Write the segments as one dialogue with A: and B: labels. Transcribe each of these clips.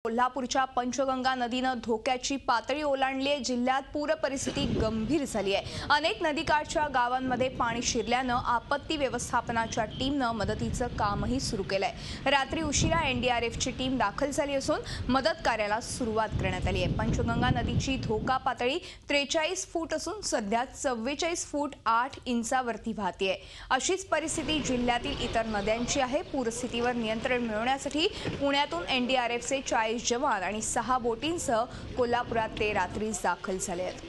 A: कोल्हापूरच्या पंचगंगा नदीनं धोक्याची पातळी ओलांडली आहे। जिल्ह्यात पूर परिस्थिती गंभीर झाली आहे। अनेक नदीकाठच्या गावांमध्ये पाणी शिरल्यानं आपत्ती व्यवस्थापनाच्या टीमनं मदतीचं कामही सुरू केलंय। रात्री उशिरा एनडीआरएफची टीम दाखल झाली असून मदत कार्याला सुरुवात करण्यात आली आहे। पंचगंगा नदीची धोका पातळी 43 फूट असून सध्या 44 फूट 8 इंचावरती वाहतेय। अशीच परिस्थिती जिल्ह्यातील इतर नद्यांची आहे। पूरस्थितीवर नियंत्रण मिळवण्यासाठी पुण्यातून एनडीआरएफचे 40 जवान आणि 6 बोटींसह कोल्हापुरात ते रात्री दाखल झाले आहेत।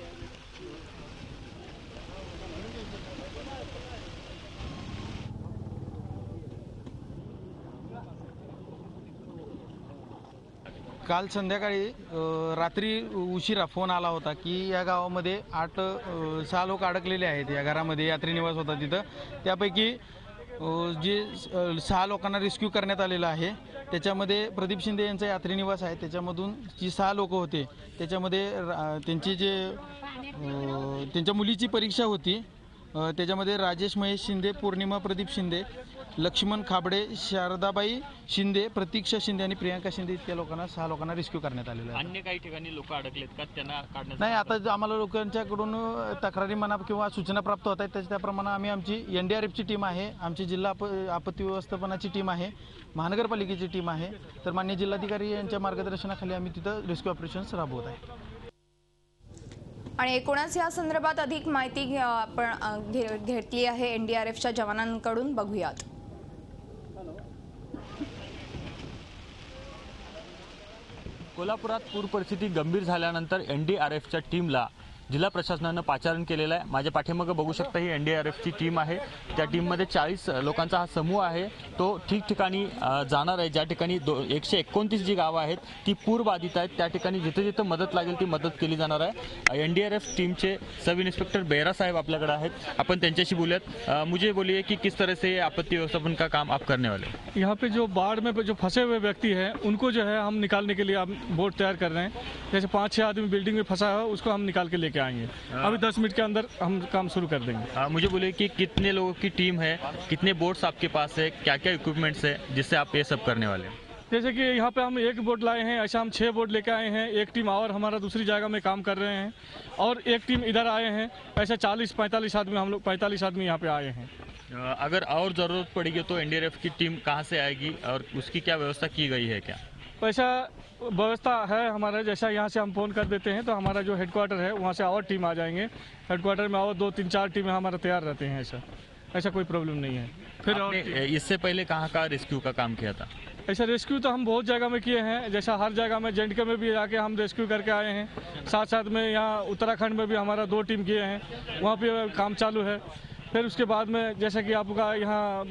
B: काल संध्याकाळी रात्री उशिरा फोन आला होता की या गावामध्ये 6 लोक अडकलेले आहेत। या घरामध्ये यात्री निवास होता तिथं, त्यापैकी जे 6 लोकांना रेस्क्यू करण्यात आलेलं आहे। त्याच्यामध्ये प्रदीप शिंदे यांचा यात्री निवास आहे। त्याच्यामधून जी 6 लोक होते त्याच्यामध्ये त्यांच्या मुलीची परीक्षा होती। त्याच्यामध्ये राजेश महेश शिंदे, पौर्णिमा प्रदीप शिंदे, लक्ष्मण खाबडे, शारदाबाई शिंदे, प्रतीक्षा शिंदे आणि प्रियांका शिंदे इतक्या लोकांना 6 लोकांना रेस्क्यू करण्यात आलेलं आहे।
C: अन्य काही ठिकाणी लोक अडकलेत का, त्यांना काढण्यात
B: नाही, आता आम्हाला लोकांच्याकडून तक्रारी म्हणा किंवा सूचना प्राप्त होत आहेत। त्याप्रमाणे आम्ही आमची एनडीआरएफची टीम आहे, आमची जिल्हा आपत्ती व्यवस्थापनाची टीम आहे, महानगरपालिकेची टीम आहे। तर माननीय जिल्हाधिकारी यांच्या मार्गदर्शनाखाली आम्ही तिथं रेस्क्यू ऑपरेशन्स राबवत आहे।
A: आणि एकूणच या संदर्भात अधिक माहिती आपण घेतली आहे एनडीआरएफच्या जवानांकडून, बघूयात।
C: कोल्हापुरात पूर परिस्थिती गंभीर झाल्यानंतर एनडीआरएफच्या टीमला जिल्हा प्रशासनानं पाचारण केलेलं आहे। माझ्या पाठीमागे बघू शकता ही एनडीआरएफची टीम आहे। त्या टीममध्ये 40 लोकांचा हा समूह आहे, तो ठिकठिकाणी जाणार आहे। ज्या ठिकाणी 129 जी गावं आहेत ती पूरबाधित आहेत, त्या ठिकाणी जिथे जिथे मदत लागेल ती मदत केली जाणार आहे। एनडीआरएफ टीमचे सब इंस्पेक्टर बेरा साहेब आपल्याकडे आहेत, आपण त्यांच्याशी बोलूयात। मुझे बोलिए कि किस तरह से आपत्ति व्यवस्थापन का काम आप करने वाले हैं?
D: यहाँ पे जो बाढ़ में जो फंसे हुए व्यक्ति हैं उनको जो है हम निकालने के लिए हम बोट तैयार कर रहे हैं। जैसे 5-6 आदमी बिल्डिंग में फंसा है उसको हम निकाल के लेके आएंगे। अभी 10 मिनट के अंदर हम काम शुरू कर देंगे।
C: मुझे बोलिए कि कितने लोगों की टीम है, कितने बोट्स आपके पास है, क्या क्या इक्विपमेंट्स है जिससे आप ये सब करने वाले हैं?
D: जैसे कि यहाँ पे हम 1 बोट लाए हैं, ऐसा हम 6 बोट लेके आए हैं। एक टीम और हमारा दूसरी जगह में काम कर रहे हैं और एक टीम इधर आए हैं। ऐसा 40-45 आदमी, हम लोग 45 आदमी यहाँ पे आए हैं।
C: अगर और ज़रूरत पड़ेगी तो एनडीआरएफ की टीम कहाँ से आएगी और उसकी क्या व्यवस्था की गई है? क्या
D: वैसा व्यवस्था है हमारा, जैसा यहाँ से हम फ़ोन कर देते हैं तो हमारा जो हेडक्वार्टर है वहाँ से और टीम आ जाएंगे। हेडक्वार्टर में और 2-3-4 टीमें हमारा तैयार रहते हैं। ऐसा कोई प्रॉब्लम नहीं है। फिर और
C: इससे पहले कहाँ का रेस्क्यू का काम किया था?
D: ऐसा रेस्क्यू तो हम बहुत जगह में किए हैं। जैसा हर जगह में जेंडके में भी जाके हम रेस्क्यू करके आए हैं। साथ साथ में यहाँ उत्तराखंड में भी हमारा 2 टीम किए हैं, वहाँ पे काम चालू है। फिर उसके बाद में जैसा कि आपका यहाँ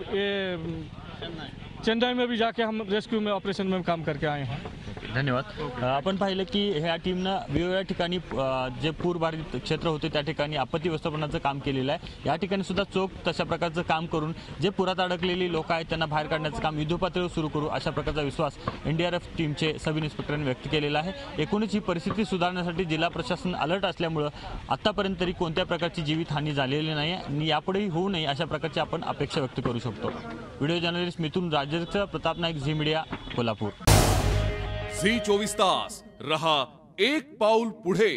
D: चेन्नई में भी जाके हम रेस्क्यू में ऑपरेशन में काम करके आए हैं।
C: धन्यवाद। आपण पाहिलं की ह्या टीमनं वेगवेगळ्या ठिकाणी जे पूरबाधित क्षेत्र होते त्या ठिकाणी आपत्ती व्यवस्थापनाचं काम केलेलं आहे। या ठिकाणी सुद्धा चोख तशा प्रकारचं काम करून जे पुरात अडकलेली लोक आहेत त्यांना बाहेर काढण्याचं काम युद्धपातळीवर सुरू करू, अशा प्रकारचा विश्वास एनडीआरएफ टीमचे सब इन्स्पेक्टरांनी व्यक्त केलेला आहे। एकूणच ही परिस्थिती सुधारण्यासाठी जिल्हा प्रशासन अलर्ट असल्यामुळं आतापर्यंत तरी कोणत्या प्रकारची जीवितहानी झालेली नाही आणि यापुढेही होऊ नये अशा प्रकारची आपण अपेक्षा व्यक्त करू शकतो। Video journalist Mithun Rajecha, Pratap Naik, Zee media, Kolhapur.
E: Zee 24 तास रहा एक पाऊल पुढे।